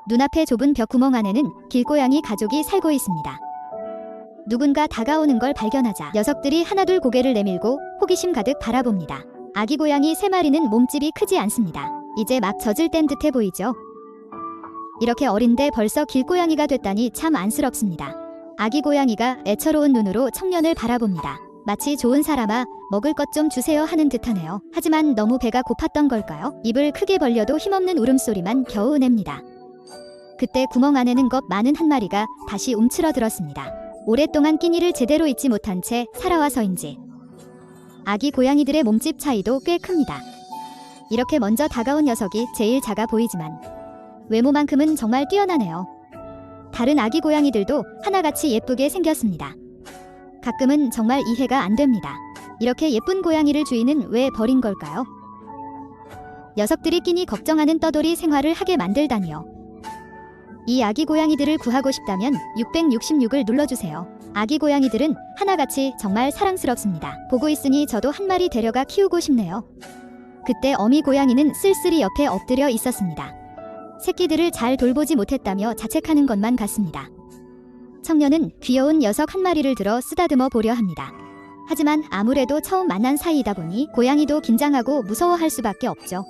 눈앞의 좁은 벽구멍 안에는 길고양이 가족이 살고 있습니다. 누군가 다가오는 걸 발견하자 녀석들이 하나둘 고개를 내밀고 호기심 가득 바라봅니다. 아기 고양이 3마리는 몸집이 크지 않습니다. 이제 막 젖을 뗀 듯해 보이죠? 이렇게 어린데 벌써 길고양이가 됐다니 참 안쓰럽습니다. 아기 고양이가 애처로운 눈으로 청년을 바라봅니다. 마치 좋은 사람아, 먹을 것 좀 주세요 하는 듯하네요. 하지만 너무 배가 고팠던 걸까요? 입을 크게 벌려도 힘없는 울음소리만 겨우 냅니다. 그때 구멍 안에는 겁 많은 한 마리가 다시 움츠러들었습니다. 오랫동안 끼니를 제대로 잊지 못한 채 살아와서인지 아기 고양이들의 몸집 차이도 꽤 큽니다. 이렇게 먼저 다가온 녀석이 제일 작아 보이지만 외모만큼은 정말 뛰어나네요. 다른 아기 고양이들도 하나같이 예쁘게 생겼습니다. 가끔은 정말 이해가 안 됩니다. 이렇게 예쁜 고양이를 주인은 왜 버린 걸까요? 녀석들이 끼니 걱정하는 떠돌이 생활을 하게 만들다니요. 이 아기 고양이들을 구하고 싶다면 666을 눌러주세요. 아기 고양이들은 하나같이 정말 사랑스럽습니다. 보고 있으니 저도 한 마리 데려가 키우고 싶네요. 그때 어미 고양이는 쓸쓸히 옆에 엎드려 있었습니다. 새끼들을 잘 돌보지 못했다며 자책하는 것만 같습니다. 청년은 귀여운 녀석 한 마리를 들어 쓰다듬어 보려 합니다. 하지만 아무래도 처음 만난 사이이다 보니 고양이도 긴장하고 무서워할 수밖에 없죠.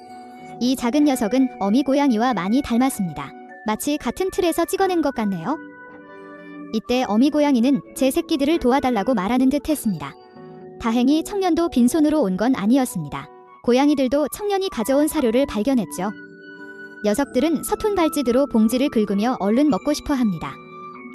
이 작은 녀석은 어미 고양이와 많이 닮았습니다. 마치 같은 틀에서 찍어낸 것 같네요. 이때 어미 고양이는 제 새끼들을 도와달라고 말하는 듯 했습니다. 다행히 청년도 빈손으로 온 건 아니었습니다. 고양이들도 청년이 가져온 사료를 발견했죠. 녀석들은 서툰 발짓으로 봉지를 긁으며 얼른 먹고 싶어 합니다.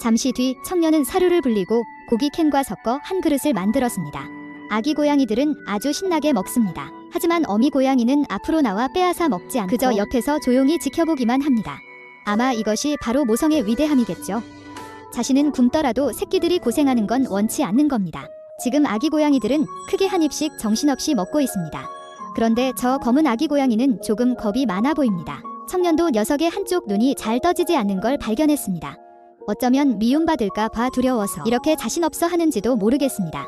잠시 뒤 청년은 사료를 불리고 고기 캔과 섞어 한 그릇을 만들었습니다. 아기 고양이들은 아주 신나게 먹습니다. 하지만 어미 고양이는 앞으로 나와 빼앗아 먹지 않고 그저 옆에서 조용히 지켜보기만 합니다. 아마 이것이 바로 모성의 위대함이겠죠. 자신은 굶더라도 새끼들이 고생하는 건 원치 않는 겁니다. 지금 아기 고양이들은 크게 한 입씩 정신없이 먹고 있습니다. 그런데 저 검은 아기 고양이는 조금 겁이 많아 보입니다. 청년도 녀석의 한쪽 눈이 잘 떠지지 않는 걸 발견했습니다. 어쩌면 미움받을까 봐 두려워서 이렇게 자신 없어 하는지도 모르겠습니다.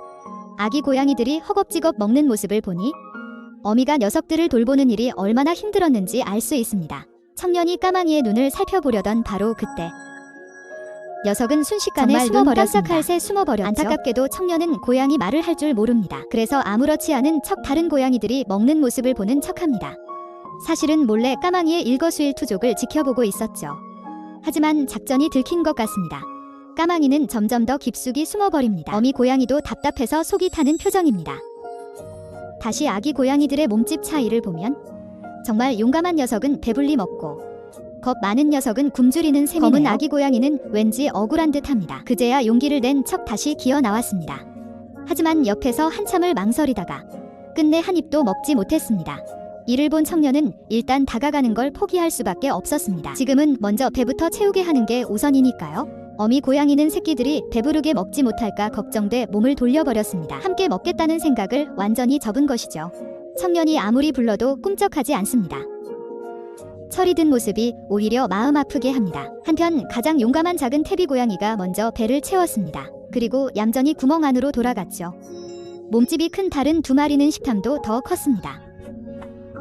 아기 고양이들이 허겁지겁 먹는 모습을 보니 어미가 녀석들을 돌보는 일이 얼마나 힘들었는지 알 수 있습니다. 청년이 까마귀의 눈을 살펴보려던 바로 그때 녀석은 순식간에 숨어버렸습니다. 깜짝할 새 숨어버렸죠. 안타깝게도 청년은 고양이 말을 할 줄 모릅니다. 그래서 아무렇지 않은 척 다른 고양이들이 먹는 모습을 보는 척합니다. 사실은 몰래 까마귀의 일거수일투족을 지켜보고 있었죠. 하지만 작전이 들킨 것 같습니다. 까마귀는 점점 더 깊숙이 숨어버립니다. 어미 고양이도 답답해서 속이 타는 표정입니다. 다시 아기 고양이들의 몸집 차이를 보면 정말 용감한 녀석은 배불리 먹고 겁 많은 녀석은 굶주리는 셈이네요. 검은 아기 고양이는 왠지 억울한 듯합니다. 그제야 용기를 낸 척 다시 기어 나왔습니다. 하지만 옆에서 한참을 망설이다가 끝내 한 입도 먹지 못했습니다. 이를 본 청년은 일단 다가가는 걸 포기할 수밖에 없었습니다. 지금은 먼저 배부터 채우게 하는 게 우선이니까요. 어미 고양이는 새끼들이 배부르게 먹지 못할까 걱정돼 몸을 돌려버렸습니다. 함께 먹겠다는 생각을 완전히 접은 것이죠. 청년이 아무리 불러도 꿈쩍하지 않습니다. 철이 든 모습이 오히려 마음 아프게 합니다. 한편 가장 용감한 작은 태비 고양이가 먼저 배를 채웠습니다. 그리고 얌전히 구멍 안으로 돌아갔죠. 몸집이 큰 다른 2마리는 식탐도 더 컸습니다.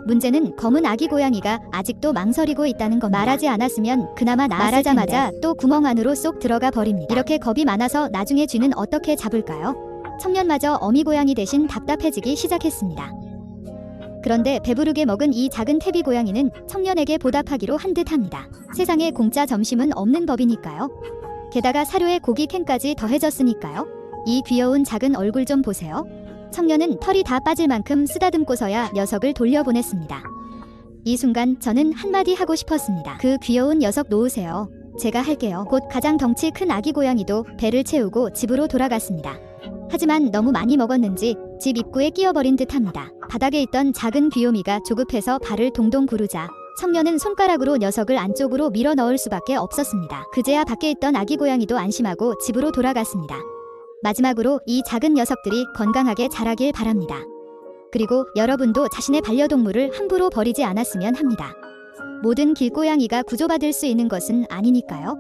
문제는 검은 아기 고양이가 아직도 망설이고 있다는 겁니다. 말하지 않았으면 그나마 말하자마자 또 구멍 안으로 쏙 들어가 버립니다. 이렇게 겁이 많아서 나중에 쥐는 어떻게 잡을까요? 청년마저 어미 고양이 대신 답답해지기 시작했습니다. 그런데 배부르게 먹은 이 작은 태비 고양이는 청년에게 보답하기로 한 듯합니다. 세상에 공짜 점심은 없는 법이니까요. 게다가 사료에 고기 캔까지 더해졌으니까요. 이 귀여운 작은 얼굴 좀 보세요. 청년은 털이 다 빠질 만큼 쓰다듬고서야 녀석을 돌려보냈습니다. 이 순간 저는 한마디 하고 싶었습니다. 그 귀여운 녀석 놓으세요. 제가 할게요. 곧 가장 덩치 큰 아기 고양이도 배를 채우고 집으로 돌아갔습니다. 하지만 너무 많이 먹었는지 집 입구에 끼어버린 듯합니다. 바닥에 있던 작은 귀요미가 조급해서 발을 동동 구르자 청년은 손가락으로 녀석을 안쪽으로 밀어 넣을 수밖에 없었습니다. 그제야 밖에 있던 아기 고양이도 안심하고 집으로 돌아갔습니다. 마지막으로 이 작은 녀석들이 건강하게 자라길 바랍니다. 그리고 여러분도 자신의 반려동물을 함부로 버리지 않았으면 합니다. 모든 길고양이가 구조받을 수 있는 것은 아니니까요.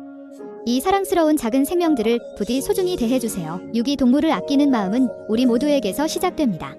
이 사랑스러운 작은 생명들을 부디 소중히 대해주세요. 유기동물을 아끼는 마음은 우리 모두에게서 시작됩니다.